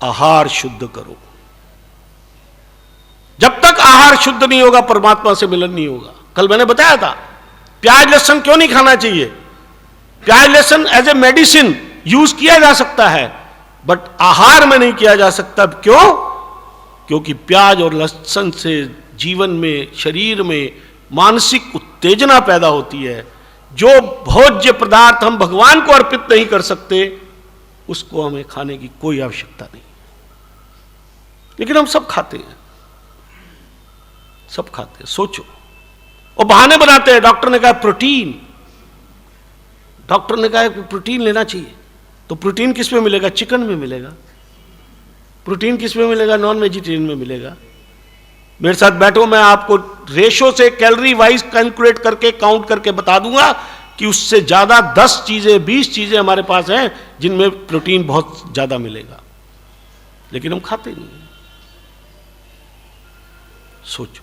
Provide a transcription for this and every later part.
आहार शुद्ध करो। जब तक आहार शुद्ध नहीं होगा परमात्मा से मिलन नहीं होगा। कल मैंने बताया था प्याज लहसुन क्यों नहीं खाना चाहिए। प्याज लहसुन एज ए मेडिसिन यूज किया जा सकता है, बट आहार में नहीं किया जा सकता। क्यों? क्योंकि प्याज और लहसुन से जीवन में, शरीर में मानसिक उत्तेजना पैदा होती है। जो भोज्य पदार्थ हम भगवान को अर्पित नहीं कर सकते, उसको हमें खाने की कोई आवश्यकता नहीं। लेकिन हम सब खाते हैं, सब खाते हैं। सोचो, और बहाने बनाते हैं। डॉक्टर ने कहा प्रोटीन, डॉक्टर ने कहा कि प्रोटीन लेना चाहिए, तो प्रोटीन किस में मिलेगा? चिकन में मिलेगा। प्रोटीन किस में मिलेगा? नॉन वेजिटेरियन में मिलेगा। मेरे साथ बैठो, मैं आपको रेशो से कैलोरी वाइज कैलकुलेट करके काउंट करके बता दूंगा कि उससे ज्यादा 10 चीजें 20 चीजें हमारे पास हैं जिनमें प्रोटीन बहुत ज्यादा मिलेगा, लेकिन हम खाते नहीं हैं। सोचो,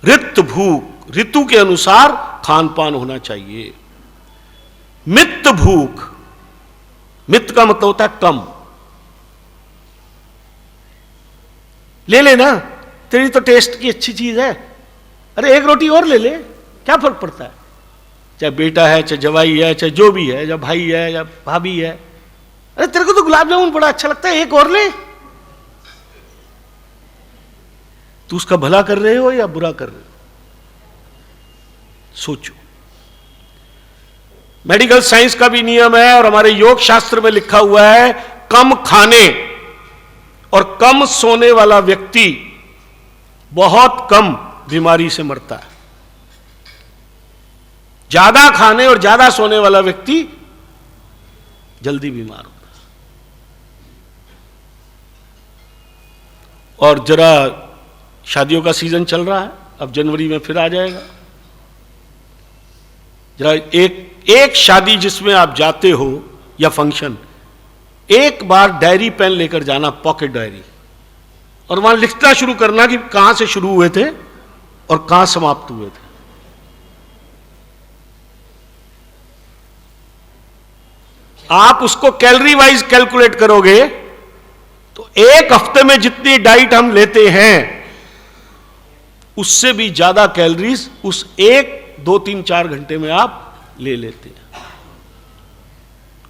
ऋत भूख, ऋतु के अनुसार खान पान होना चाहिए। मित भूख, मित का मतलब होता है कम। ले लेना, तेरी तो टेस्ट की अच्छी चीज है, अरे एक रोटी और ले ले, क्या फर्क पड़ता है? चाहे बेटा है, चाहे जवाई है, चाहे जो भी है, या भाई है या भाभी है, अरे तेरे को तो गुलाब जामुन बड़ा अच्छा लगता है, एक और ले। तू उसका भला कर रहे हो या बुरा कर रहे हो? सोचो। मेडिकल साइंस का भी नियम है और हमारे योग शास्त्र में लिखा हुआ है, कम खाने और कम सोने वाला व्यक्ति बहुत कम बीमारी से मरता है। ज्यादा खाने और ज्यादा सोने वाला व्यक्ति जल्दी बीमार होता है। और जरा शादियों का सीजन चल रहा है, अब जनवरी में फिर आ जाएगा। जरा एक शादी जिसमें आप जाते हो या फंक्शन, एक बार डायरी पेन लेकर जाना, पॉकेट डायरी, और वहां लिखना शुरू करना कि कहां से शुरू हुए थे और कहां समाप्त हुए थे। आप उसको कैलोरी वाइज कैलकुलेट करोगे तो एक हफ्ते में जितनी डाइट हम लेते हैं उससे भी ज्यादा कैलोरीज उस 1, 2, 3, 4 घंटे में आप ले लेते हैं।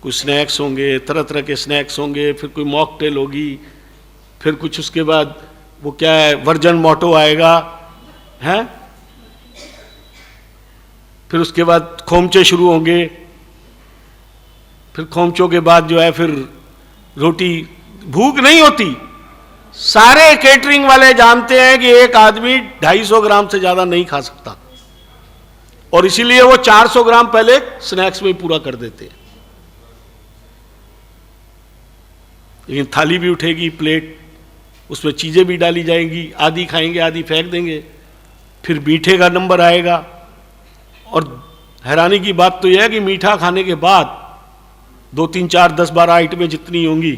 कुछ स्नैक्स होंगे, तरह तरह के स्नैक्स होंगे, फिर कोई मॉकटेल होगी, फिर कुछ उसके बाद वो क्या है, वर्जन मोटो आएगा, हैं, फिर उसके बाद खोमचे शुरू होंगे, फिर खोमचों के बाद जो है फिर रोटी। भूख नहीं होती। सारे केटरिंग वाले जानते हैं कि एक आदमी 250 ग्राम से ज्यादा नहीं खा सकता, और इसीलिए वो 400 ग्राम पहले स्नैक्स में ही पूरा कर देते हैं। लेकिन थाली भी उठेगी, प्लेट, उसमें चीजें भी डाली जाएंगी, आधी खाएंगे आधी फेंक देंगे, फिर मीठे का नंबर आएगा। और हैरानी की बात तो यह है कि मीठा खाने के बाद 2, 3, 4, 10, 12 आइटमें जितनी होंगी,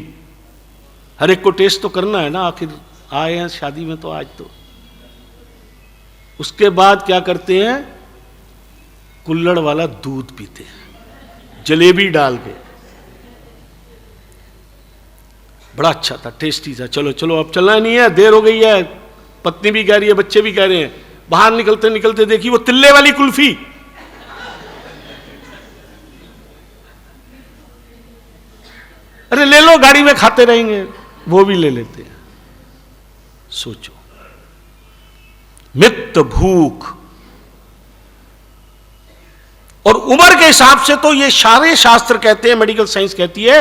हर एक को टेस्ट तो करना है ना, आखिर आए हैं शादी में तो आज तो। उसके बाद क्या करते हैं, कुल्हड़ वाला दूध पीते हैं, जलेबी डाल के। बड़ा अच्छा था, टेस्टी था। चलो चलो अब चलना नहीं है, देर हो गई है, पत्नी भी कह रही है, बच्चे भी कह रहे हैं। बाहर निकलते निकलते देखी वो तिल्ले वाली कुल्फी, अरे ले लो, गाड़ी में खाते रहेंगे, वो भी ले लेते हैं। सोचो, मित भूख। और उम्र के हिसाब से तो ये सारे शास्त्र कहते हैं, मेडिकल साइंस कहती है,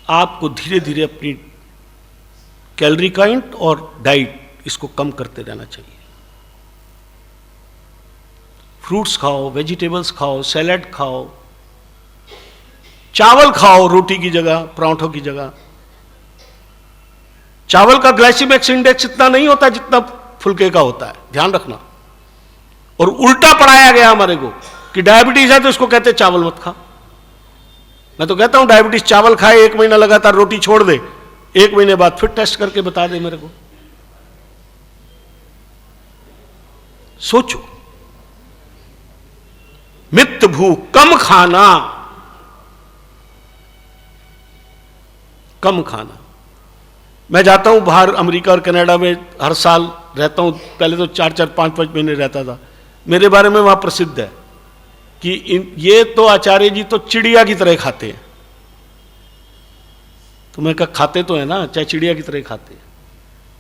आपको धीरे धीरे अपनी कैलोरी काउंट और डाइट इसको कम करते रहना चाहिए। फ्रूट्स खाओ, वेजिटेबल्स खाओ, सैलेड खाओ, चावल खाओ रोटी की जगह, परांठों की जगह। चावल का ग्लाइसेमिक इंडेक्स इतना नहीं होता जितना फुलके का होता है, ध्यान रखना। और उल्टा पढ़ाया गया हमारे को कि डायबिटीज है तो इसको कहते चावल मत खा। मैं तो कहता हूं डायबिटीज चावल खाए, 1 महीना लगातार रोटी छोड़ दे, 1 महीने बाद फिर टेस्ट करके बता दे मेरे को। सोचो, मित भूख, कम खाना। कम खाना। मैं जाता हूं बाहर अमेरिका और कनाडा में, हर साल रहता हूं, पहले तो 4-4, 5-5 महीने रहता था। मेरे बारे में वहां प्रसिद्ध है कि ये तो आचार्य जी तो चिड़िया की तरह खाते हैं। तो मैं कहा खाते तो है ना, चाहे चिड़िया की तरह खाते हैं।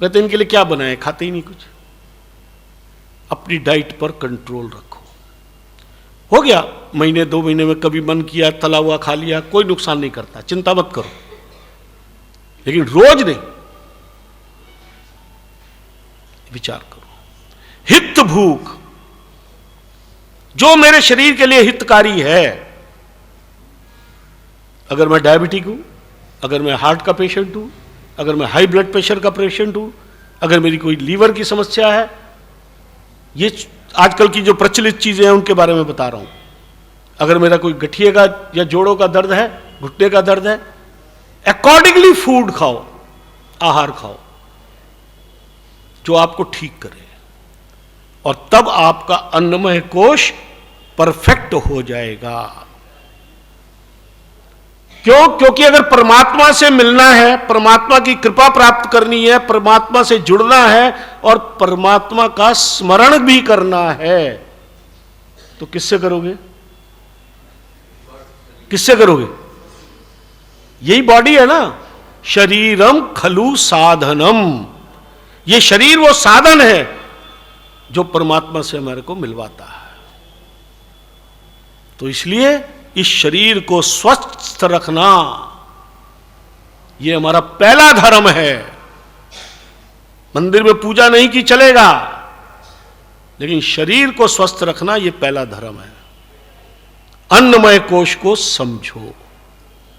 कहते इनके लिए क्या बनाए, खाते ही नहीं कुछ। अपनी डाइट पर कंट्रोल रखो। हो गया महीने 2 महीने में कभी मन किया तला हुआ खा लिया, कोई नुकसान नहीं करता, चिंता मत करो, लेकिन रोज नहीं। विचार करो, हित भूख जो मेरे शरीर के लिए हितकारी है। अगर मैं डायबिटिक हूं, अगर मैं हार्ट का पेशेंट हूं, अगर मैं हाई ब्लड प्रेशर का पेशेंट हूं, अगर मेरी कोई लीवर की समस्या है, ये आजकल की जो प्रचलित चीजें हैं उनके बारे में बता रहा हूं। अगर मेरा कोई गठिए का या जोड़ों का दर्द है, घुटने का दर्द है, अकॉर्डिंगली फूड खाओ, आहार खाओ जो आपको ठीक करे, और तब आपका अन्नमय कोश परफेक्ट हो जाएगा। क्यों? क्योंकि अगर परमात्मा से मिलना है, परमात्मा की कृपा प्राप्त करनी है, परमात्मा से जुड़ना है और परमात्मा का स्मरण भी करना है, तो किससे करोगे? किससे करोगे? यही बॉडी है ना। शरीरम खलु साधनम, ये शरीर वो साधन है जो परमात्मा से हमारे को मिलवाता है। तो इसलिए इस शरीर को स्वस्थ रखना यह हमारा पहला धर्म है। मंदिर में पूजा नहीं की चलेगा, लेकिन शरीर को स्वस्थ रखना यह पहला धर्म है। अन्नमय कोश को समझो।